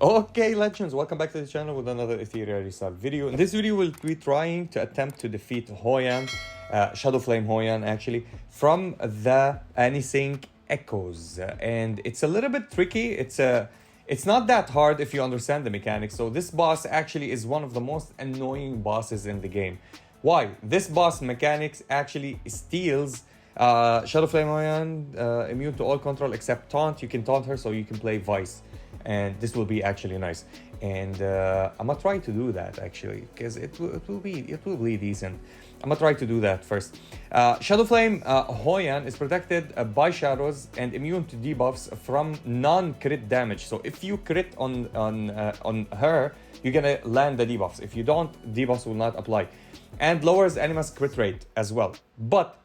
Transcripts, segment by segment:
Okay, legends, welcome back to the channel with another Etheria restart video. In this video, we'll be trying to attempt to defeat Hoyan, Shadow Flame Hoyan actually, from the Anisync Echoes. And it's a little bit tricky. It's not that hard if you understand the mechanics. So this boss actually is one of the most annoying bosses in the game. Why? This boss mechanics actually steals Shadow Flame Hoyan, immune to all control except taunt. You can taunt her so you can play Vice. And this will be actually nice, and I'm gonna try to do that actually because it will be decent. I'm gonna try to do that first. Shadow Flame Hoyan is protected by shadows and immune to debuffs from non-crit damage. So if you crit on her, you're gonna land the debuffs. If you don't, debuffs will not apply, and lowers enemy's crit rate as well. But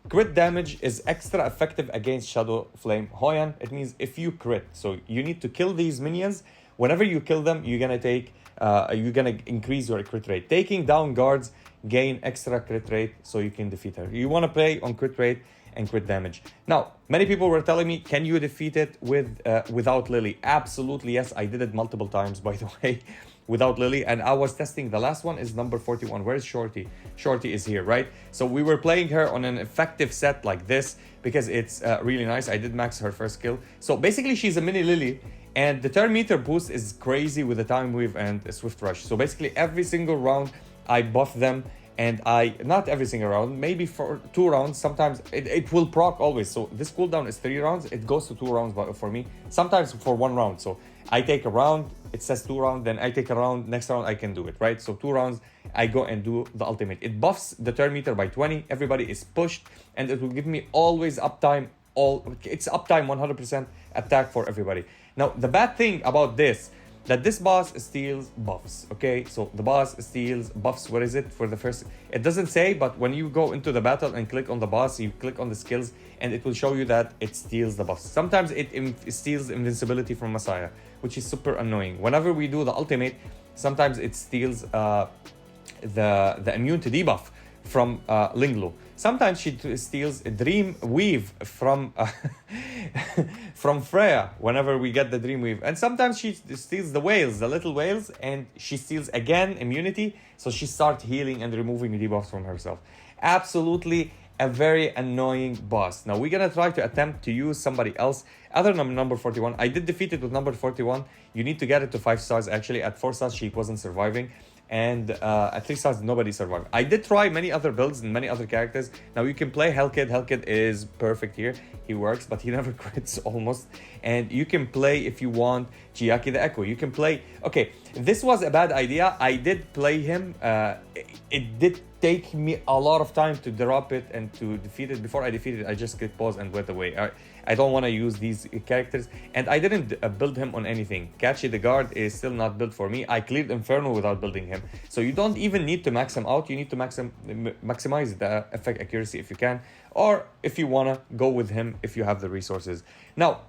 crit damage is extra effective against Shadow Flame Hoyan. It means if you crit, so you need to kill these minions. Whenever you kill them, you're gonna increase your crit rate. Taking down guards gain extra crit rate, so you can defeat her. You want to play on crit rate and crit damage. Now, many people were telling me, can you defeat it without Lily? Absolutely yes, I did it multiple times, by the way. Without Lily, and I was testing. The last one is number 41. Where's Shorty? Shorty is here, right? So we were playing her on an effective set like this because it's really nice. I did max her first skill. So basically she's a mini Lily, and the turn meter boost is crazy with the time weave and a swift rush. So basically every single round I buff them, and not every single round, maybe for 2 rounds. Sometimes it will proc always. So this cooldown is 3 rounds. It goes to 2 rounds for me. Sometimes for 1 round. So I take a round, it says 2 rounds, then I take a round, next round I can do it, right? So 2 rounds, I go and do the ultimate. It buffs the turn meter by 20, everybody is pushed, and it will give me always uptime, it's uptime 100% attack for everybody. Now, the bad thing about this, that this boss steals buffs, okay? So the boss steals buffs. What is it for the first? It doesn't say, but when you go into the battle and click on the boss, you click on the skills, and it will show you that it steals the buffs. Sometimes it steals invincibility from Messiah, which is super annoying. Whenever we do the ultimate, sometimes it steals the immune to debuff from Linglu. Sometimes she steals a Dream Weave from from Freya whenever we get the Dream Weave. And sometimes she steals the whales, the little whales, and she steals again immunity. So she starts healing and removing debuffs from herself. Absolutely a very annoying boss. Now we're gonna try to attempt to use somebody else other than number 41. I did defeat it with number 41. You need to get it to 5 stars. Actually, at 4 stars she wasn't surviving, and at 3 stars nobody survived. I did try many other builds and many other characters. Now you can play Hellkid. Hellkid is perfect here. He works, but he never crits almost. And you can play, if you want, Chiaki the Echo. You can play, okay, this was a bad idea. I did play him. It did take me a lot of time to drop it and to defeat it. Before I defeated it, I just clicked pause and went away. I don't want to use these characters, and I didn't build him on anything. Catchy the Guard is still not built for me. I cleared Inferno without building him. So you don't even need to max him out. You need to maximize the effect accuracy if you can, or if you want to go with him if you have the resources. Now,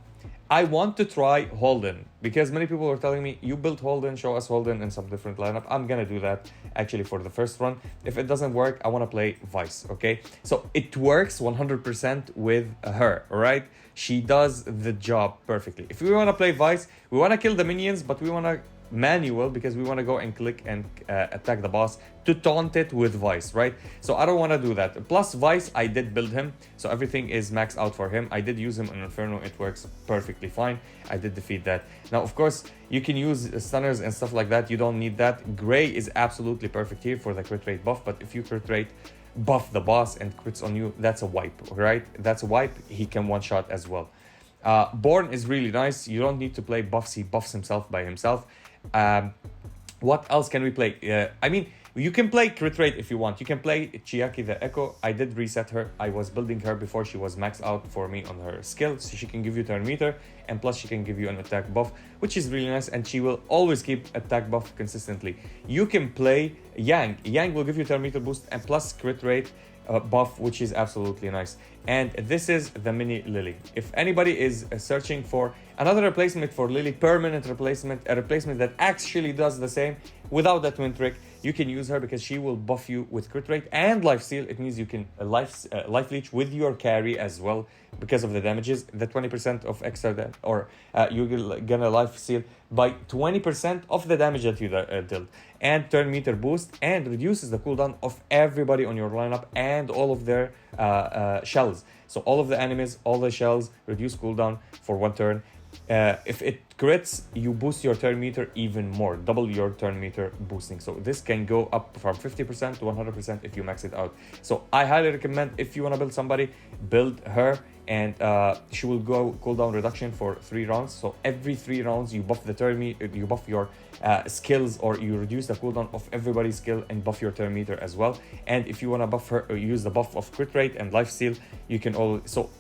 I want to try Holden because many people were telling me, you built Holden, show us Holden in some different lineup. I'm gonna do that actually for the first run. If it doesn't work, I want to play Vice, okay? So it works 100% with her, all right? She does the job perfectly. If we want to play Vice, we want to kill the minions, but we want to manual because we want to go and click and attack the boss to taunt it with Vice, right? So I don't want to do that. Plus Vice, I did build him, so everything is maxed out for him. I did use him in Inferno. It works perfectly fine. I did defeat that. Now, of course, you can use stunners and stuff like that. You don't need that. Gray is absolutely perfect here for the crit rate buff, but if you crit rate buff the boss and crits on you, that's a wipe, right? That's a wipe. He can one-shot as well. Born is really nice. You don't need to play buffs. He buffs himself by himself. What else can we play? I mean, you can play crit rate if you want. You can play Chiaki the Echo. I did reset her. I was building her before she was maxed out for me on her skill. So she can give you turn meter, and plus she can give you an attack buff, which is really nice. And she will always keep attack buff consistently. You can play Yang. Yang will give you turn meter boost and plus crit rate buff, which is absolutely nice. And this is the mini Lily. If anybody is searching for another replacement for Lily, permanent replacement, a replacement that actually does the same without that twin trick, you can use her because she will buff you with crit rate and life steal. It means you can life leech with your carry as well because of the damages. The 20% of extra or you're gonna life steal by 20% of the damage that you dealt, and turn meter boost, and reduces the cooldown of everybody on your lineup and all of their shells. So all of the enemies, all the shells reduce cooldown for 1 turn. If it crits, you boost your turn meter even more, double your turn meter boosting. So this can go up from 50% to 100% if you max it out. So I highly recommend, if you want to build somebody, build her, and she will go cooldown reduction for 3 rounds. So every 3 rounds you buff the turn you buff your skills, or you reduce the cooldown of everybody's skill and buff your turn meter as well. And if you want to buff her, use the buff of crit rate and life steal, you can also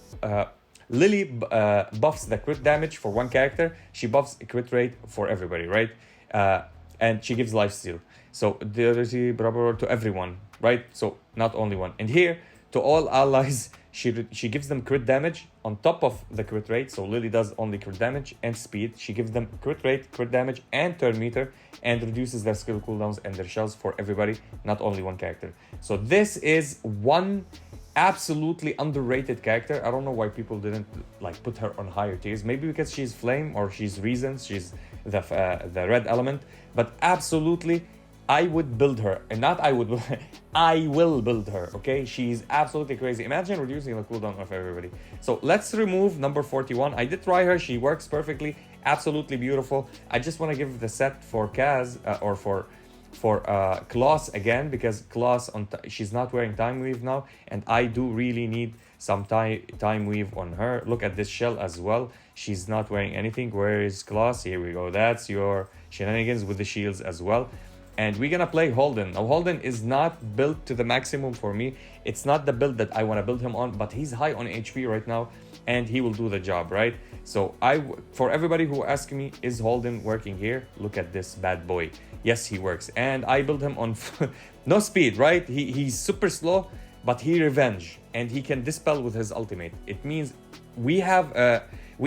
Lily buffs the crit damage for 1 character. She buffs crit rate for everybody, right? And she gives life steal. So dirty brother to everyone, right? So not only one. And here, to all allies, she gives them crit damage on top of the crit rate. So Lily does only crit damage and speed. She gives them crit rate, crit damage, and turn meter, and reduces their skill cooldowns and their shells for everybody, not only 1 character. So this is one absolutely underrated character. I don't know why people didn't like put her on higher tiers. Maybe because she's flame, or she's reasons, she's the red element. But absolutely, I would build her, and not I would, I will build her. Okay, she's absolutely crazy. Imagine reducing the cooldown of everybody. So let's remove number 41. I did try her. She works perfectly. Absolutely beautiful. I just want to give the set for Kaz or for Klaus again, because Klaus she's not wearing time weave now, and I do really need some time weave on her. Look at this shell as well. She's not wearing anything. Where is Klaus? Here we go. That's your shenanigans with the shields as well. And we're gonna play Holden. Now Holden is not built to the maximum for me. It's not the build that I want to build him on, but he's high on HP right now, and he will do the job, right? So for everybody who asks me, is Holden working here? Look at this bad boy. Yes, he works. And I build him on no speed, right? He's super slow, but he revenge, and he can dispel with his ultimate. It means we have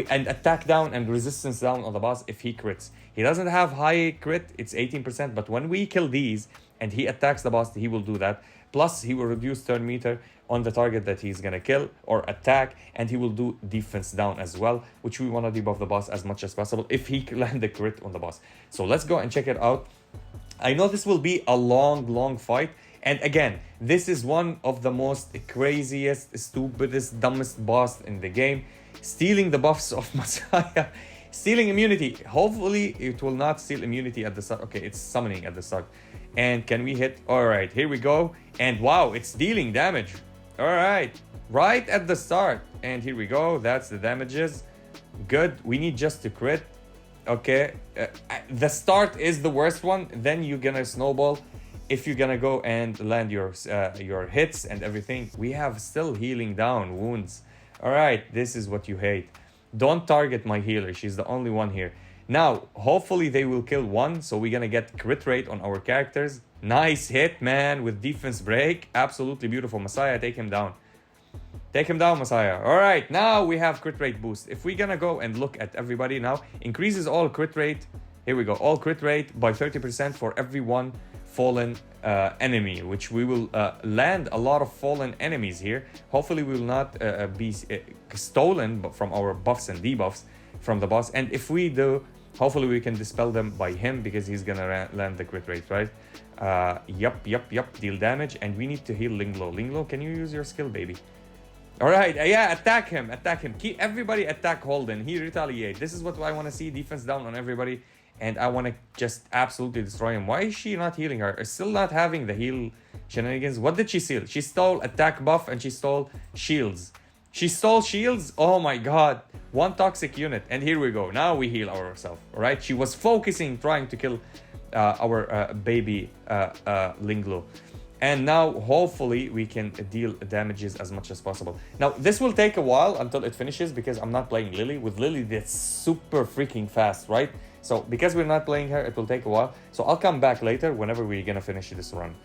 and attack down and resistance down on the boss if he crits. He doesn't have high crit, it's 18%, but when we kill these and he attacks the boss, he will do that. Plus, he will reduce turn meter on the target that he's gonna kill or attack, and he will do defense down as well, which we want to debuff the boss as much as possible if he land the crit on the boss. So let's go and check it out. I know this will be a long fight, and again, this is one of the most craziest, stupidest, dumbest boss in the game, stealing the buffs of Messiah. Stealing immunity. Hopefully it will not steal immunity at the start. Okay, it's summoning at the start. And can we hit? All right, here we go. And wow, it's dealing damage. All right, right at the start. And here we go. That's the damages. Good. We need just to crit. Okay. The start is the worst one. Then you're gonna snowball. If you're gonna go and land your hits and everything. We have still healing down wounds. All right, this is what you hate. Don't target my healer. She's the only one here. Now, hopefully they will kill one, so we're gonna get crit rate on our characters. Nice hit, man, with defense break. Absolutely beautiful. Messiah, take him down. Take him down, Messiah. All right, now we have crit rate boost. If we're gonna go and look at everybody now, increases all crit rate. Here we go. All crit rate by 30% for every one fallen enemy, which we will land a lot of fallen enemies here. Hopefully we will not be stolen from our buffs and debuffs from the boss, and if we do, hopefully we can dispel them by him, because he's gonna land the crit rate, right? Yup, deal damage, and we need to heal Linglo. Linglo, can you use your skill, baby? All right, yeah, attack him. Keep everybody attack Holden. He retaliate. This is what I want to see. Defense down on everybody, and I want to just absolutely destroy him. Why is she not healing her? Still not having the heal shenanigans. What did she steal? She stole attack buff, and she stole shields. She stole shields. Oh my god. One toxic unit. And here we go. Now we heal ourselves. All right. She was focusing, trying to kill our baby Linglo. And now hopefully we can deal damages as much as possible. Now this will take a while until it finishes, because I'm not playing Lily. With Lily, that's super freaking fast, right? So because we're not playing her, it will take a while. So I'll come back later whenever we're gonna finish this run.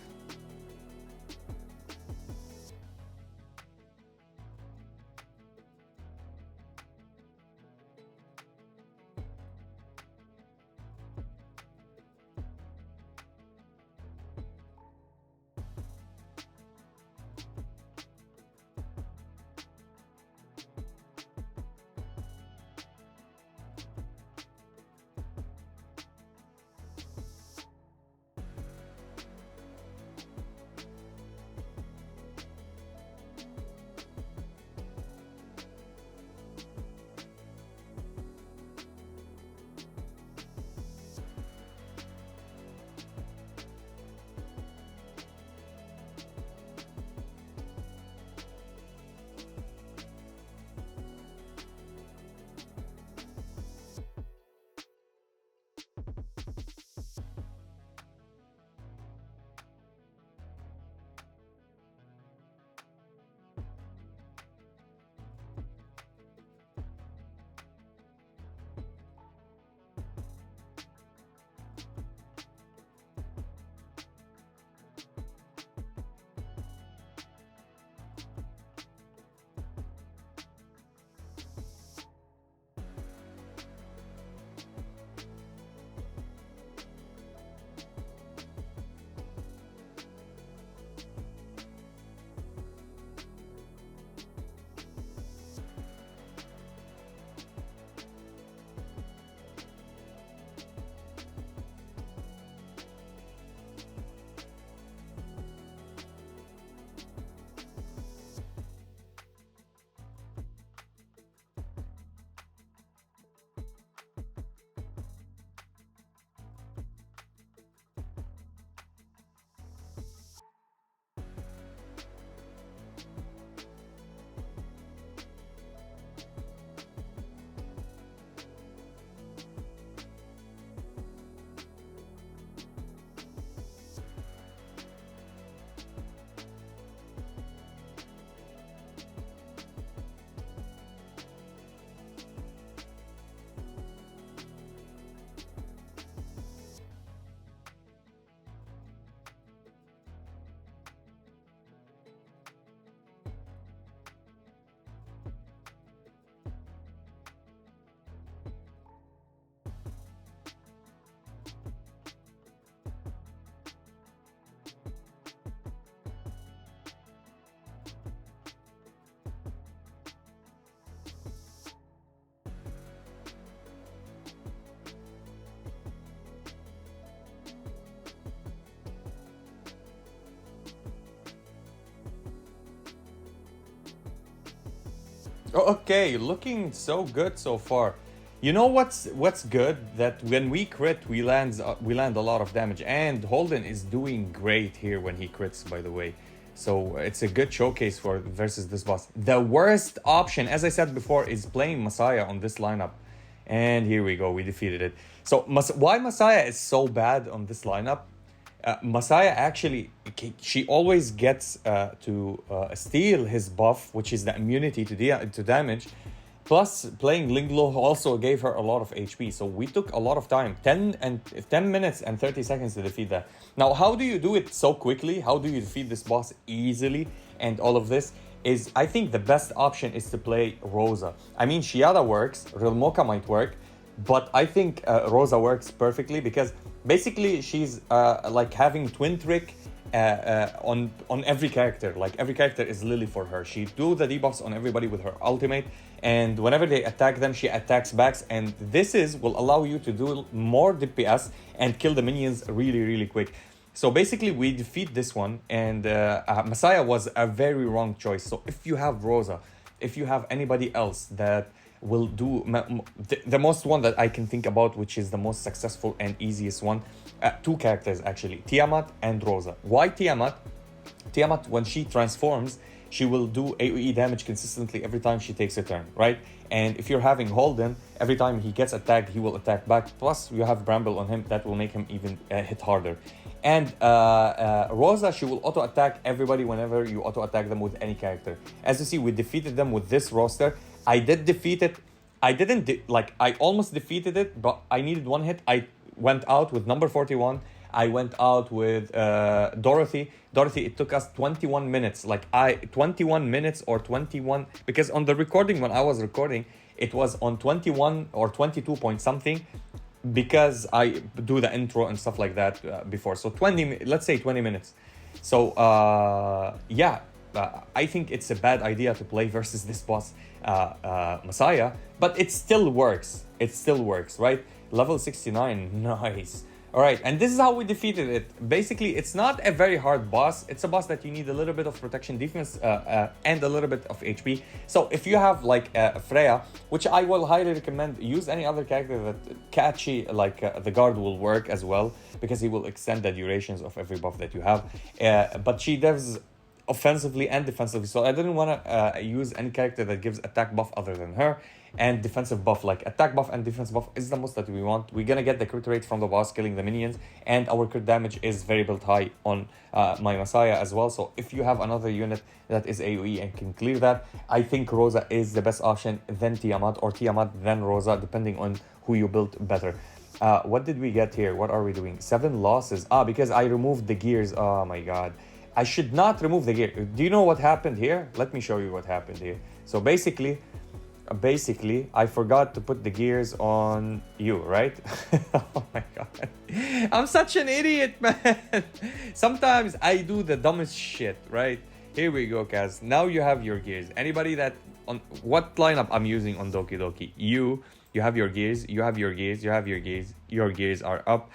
Okay, looking so good so far. You know what's good? That when we crit, we land a lot of damage, and Holden is doing great here when he crits. By the way, so it's a good showcase for versus this boss. The worst option, as I said before, is playing Messiah on this lineup, and here we go. We defeated it. So why Messiah is so bad on this lineup? Messiah actually, she always gets to steal his buff, which is the immunity to damage. Plus, playing Linglo also gave her a lot of HP, so we took a lot of time, 10 minutes and 30 seconds to defeat that. Now, how do you do it so quickly? How do you defeat this boss easily? And all of this is, I think the best option is to play Rosa. I mean, Shiada works, Rilmoka might work, but I think Rosa works perfectly because basically she's like having twin trick on every character. Like every character is Lily for her. She do the debuffs on everybody with her ultimate, and whenever they attack them, she attacks back. And this will allow you to do more DPS and kill the minions really quick. So basically, we defeat this one, and Messiah was a very wrong choice. So if you have Rosa, if you have anybody else that will do the most one that I can think about, which is the most successful and easiest one, two characters actually, Tiamat and Rosa. Why Tiamat? Tiamat, when she transforms, she will do AoE damage consistently every time she takes a turn, right? And if you're having Holden, every time he gets attacked, he will attack back. Plus, you have Bramble on him, that will make him even hit harder. And Rosa, she will auto-attack everybody whenever you auto-attack them with any character. As you see, we defeated them with this roster. I did defeat it. I didn't, I almost defeated it, but I needed one hit. I went out with number 41. I went out with Dorothy. Dorothy, it took us 21 minutes. 21 minutes or 21, because on the recording, when I was recording, it was on 21 or 22 point something, because I do the intro and stuff like that before. So let's say 20 minutes. So yeah, I think it's a bad idea to play versus this boss, Messiah, but it still works. It still works, right? Level 69, nice. All right, and this is how we defeated it. Basically, it's not a very hard boss. It's a boss that you need a little bit of protection, defense, and a little bit of HP. So if you have Freya, which I will highly recommend, use any other character that catchy, the guard will work as well, because he will extend the durations of every buff that you have. But she does offensively and defensively, so I didn't want to use any character that gives attack buff other than her. And defensive buff, like attack buff and defense buff, is the most that we want. We're gonna get the crit rate from the boss killing the minions, and our crit damage is very built high on my Messiah as well. So if you have another unit that is AoE and can clear that, I think Rosa is the best option, then Tiamat, or Tiamat then Rosa, depending on who you built better. What did we get here? What are we doing? 7 losses. Because I removed the gears. Oh my god, I should not remove the gear. Do you know what happened here? Let me show you what happened here. So basically I forgot to put the gears on you, right? Oh my god, I'm such an idiot, man. Sometimes I do the dumbest shit, right? Here we go, Kaz. Now you have your gears. Anybody that on what lineup I'm using on Doki Doki, you have your gears, you have your gears, you have your gears, your gears are up.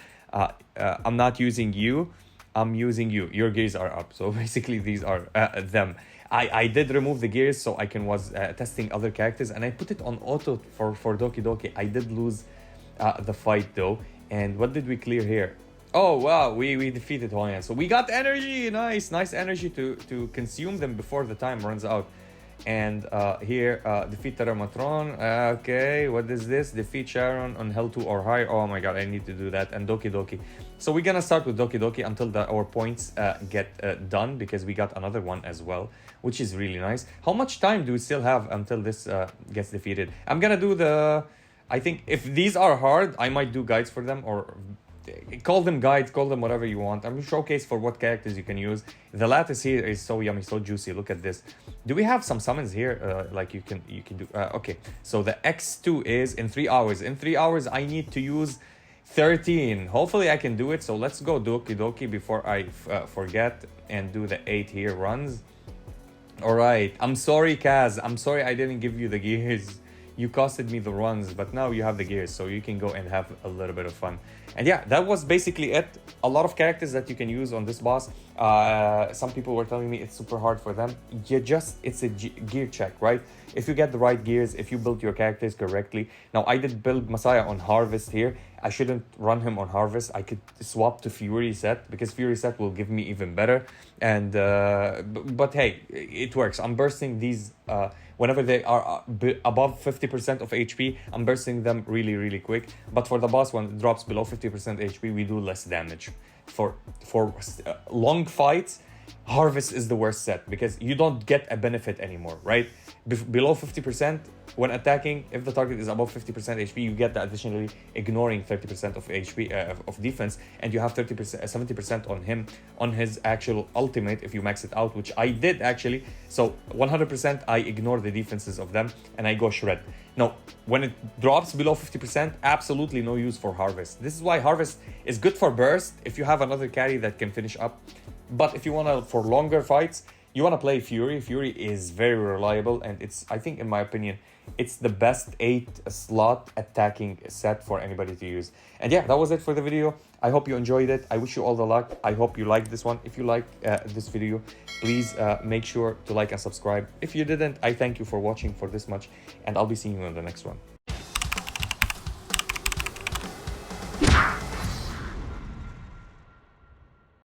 I'm not using you, I'm using you, your gears are up. So basically these are them. I did remove the gears so I was testing other characters, and I put it on auto for Doki Doki. I did lose the fight though. And what did we clear here? Oh wow, we defeated Hoyan. So we got energy, nice energy to consume them before the time runs out. And here, defeat Terramatron. Okay, what is this? Defeat Sharon on Hell 2 or higher. Oh my god, I need to do that. And Doki Doki. So we're gonna start with Doki Doki until our points get done, because we got another one as well, which is really nice. How much time do we still have until this gets defeated? I'm gonna do I think if these are hard, I might do guides for them, or call them guides, call them whatever you want. I'm showcase for what characters you can use. The lattice here is so yummy, so juicy. Look at this. Do we have some summons here? You can do. Okay, so the X2 is in 3 hours. In 3 hours, I need to use 13. Hopefully, I can do it. So let's go Doki Doki before I forget, and do the 8 here runs. All right. I'm sorry, Kaz. I'm sorry I didn't give you the gears. You costed me the runs, but now you have the gears, so you can go and have a little bit of fun. And yeah, that was basically it. A lot of characters that you can use on this boss. Some people were telling me it's super hard for them. It's a gear check, right? If you get the right gears, if you build your characters correctly. Now, I did build Messiah on Harvest here. I shouldn't run him on Harvest. I could swap to Fury set, because Fury set will give me even better. And but hey, it works. I'm bursting these whenever they are above 50% of HP. I'm bursting them really quick. But for the boss, when it drops below 50% HP, we do less damage. For long fights, Harvest is the worst set, because you don't get a benefit anymore, right? Below 50%, when attacking, if the target is above 50% HP, you get the additionally ignoring 30% of HP of defense, and you have 30%, 70% on him on his actual ultimate if you max it out, which I did actually. So 100% I ignore the defenses of them and I go shred. Now, when it drops below 50%, absolutely no use for Harvest. This is why Harvest is good for burst if you have another carry that can finish up. But if you want to, for longer fights, you want to play Fury. Fury is very reliable, and it's, I think in my opinion, it's the best 8-slot attacking set for anybody to use. And yeah, that was it for the video. I hope you enjoyed it. I wish you all the luck. I hope you liked this one. If you liked this video, please make sure to like and subscribe. If you didn't, I thank you for watching for this much, and I'll be seeing you in the next one.